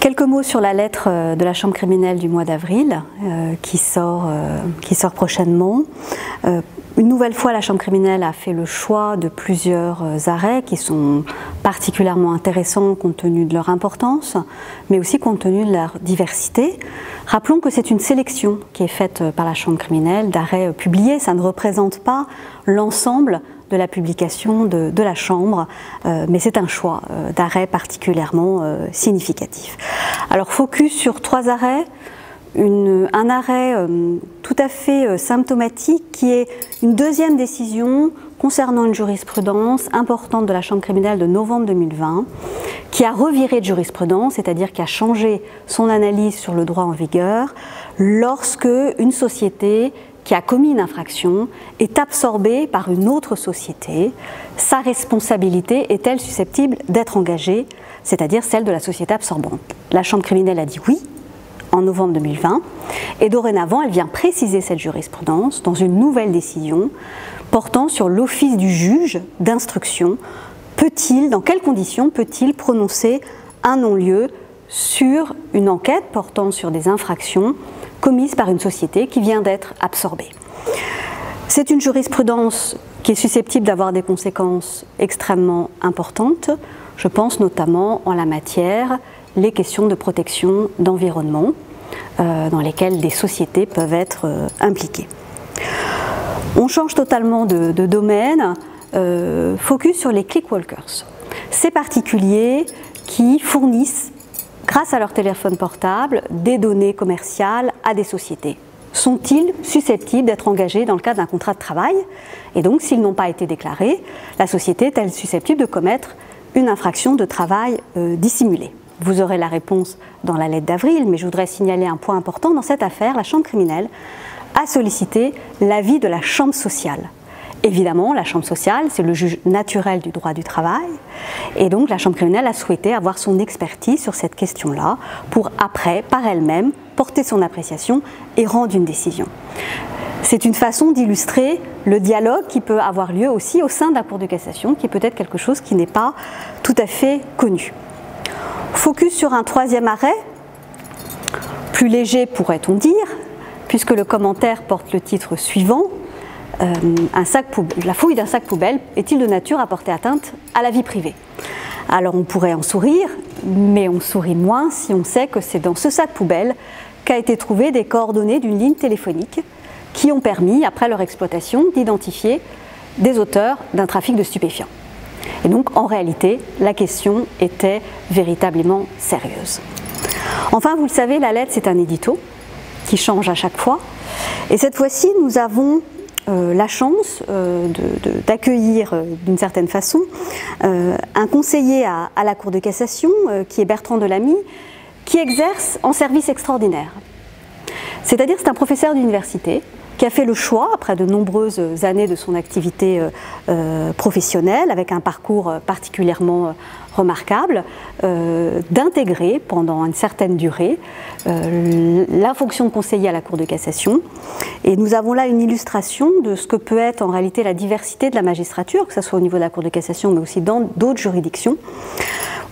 Quelques mots sur la lettre de la Chambre criminelle du mois d'avril qui sort prochainement. Une nouvelle fois, la Chambre criminelle a fait le choix de plusieurs arrêts qui sont particulièrement intéressants compte tenu de leur importance, mais aussi compte tenu de leur diversité. Rappelons que c'est une sélection qui est faite par la Chambre criminelle d'arrêts publiés. Ça ne représente pas l'ensemble de la publication de la Chambre, mais c'est un choix d'arrêts particulièrement significatif. Alors, focus sur trois arrêts. Un arrêt tout à fait symptomatique qui est une deuxième décision concernant une jurisprudence importante de la Chambre criminelle de novembre 2020 qui a reviré de jurisprudence, c'est-à-dire qui a changé son analyse sur le droit en vigueur lorsque une société qui a commis une infraction est absorbée par une autre société. Sa responsabilité est-elle susceptible d'être engagée, c'est-à-dire celle de la société absorbante? La Chambre criminelle a dit oui en novembre 2020, et dorénavant, elle vient préciser cette jurisprudence dans une nouvelle décision portant sur l'office du juge d'instruction. Dans quelles conditions peut-il prononcer un non-lieu sur une enquête portant sur des infractions commises par une société qui vient d'être absorbée? C'est une jurisprudence qui est susceptible d'avoir des conséquences extrêmement importantes. Je pense notamment en la matière les questions de protection d'environnement dans lesquelles des sociétés peuvent être impliquées. On change totalement de domaine, focus sur les clickwalkers. Ces particuliers qui fournissent, grâce à leur téléphone portable, des données commerciales à des sociétés. Sont-ils susceptibles d'être engagés dans le cadre d'un contrat de travail? Et donc, s'ils n'ont pas été déclarés, la société est-elle susceptible de commettre une infraction de travail dissimulée? Vous aurez la réponse dans la lettre d'avril, mais je voudrais signaler un point important. Dans cette affaire, la Chambre criminelle a sollicité l'avis de la Chambre sociale. Évidemment, la Chambre sociale, c'est le juge naturel du droit du travail, et donc la Chambre criminelle a souhaité avoir son expertise sur cette question-là pour après, par elle-même, porter son appréciation et rendre une décision. C'est une façon d'illustrer le dialogue qui peut avoir lieu aussi au sein de la Cour de cassation, qui est peut-être quelque chose qui n'est pas tout à fait connu. Focus sur un troisième arrêt, plus léger pourrait-on dire, puisque le commentaire porte le titre suivant. La fouille d'un sac poubelle est-il de nature à porter atteinte à la vie privée? Alors on pourrait en sourire, mais on sourit moins si on sait que c'est dans ce sac poubelle qu'a été trouvé des coordonnées d'une ligne téléphonique qui ont permis, après leur exploitation, d'identifier des auteurs d'un trafic de stupéfiants. Et donc, en réalité, la question était véritablement sérieuse. Enfin, vous le savez, la lettre, c'est un édito qui change à chaque fois. Et cette fois-ci, nous avons la chance d'accueillir, d'une certaine façon, un conseiller à la Cour de cassation, qui est Bertrand Delamy, qui exerce en service extraordinaire. C'est-à-dire, c'est un professeur d'université qui a fait le choix, après de nombreuses années de son activité professionnelle, avec un parcours particulièrement remarquable, d'intégrer pendant une certaine durée la fonction de conseiller à la Cour de cassation. Et nous avons là une illustration de ce que peut être en réalité la diversité de la magistrature, que ce soit au niveau de la Cour de cassation, mais aussi dans d'autres juridictions,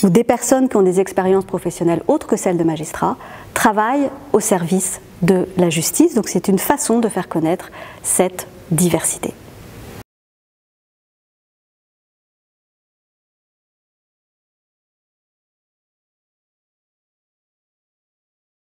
où des personnes qui ont des expériences professionnelles autres que celles de magistrats travaillent au service de la justice. Donc c'est une façon de faire connaître cette diversité.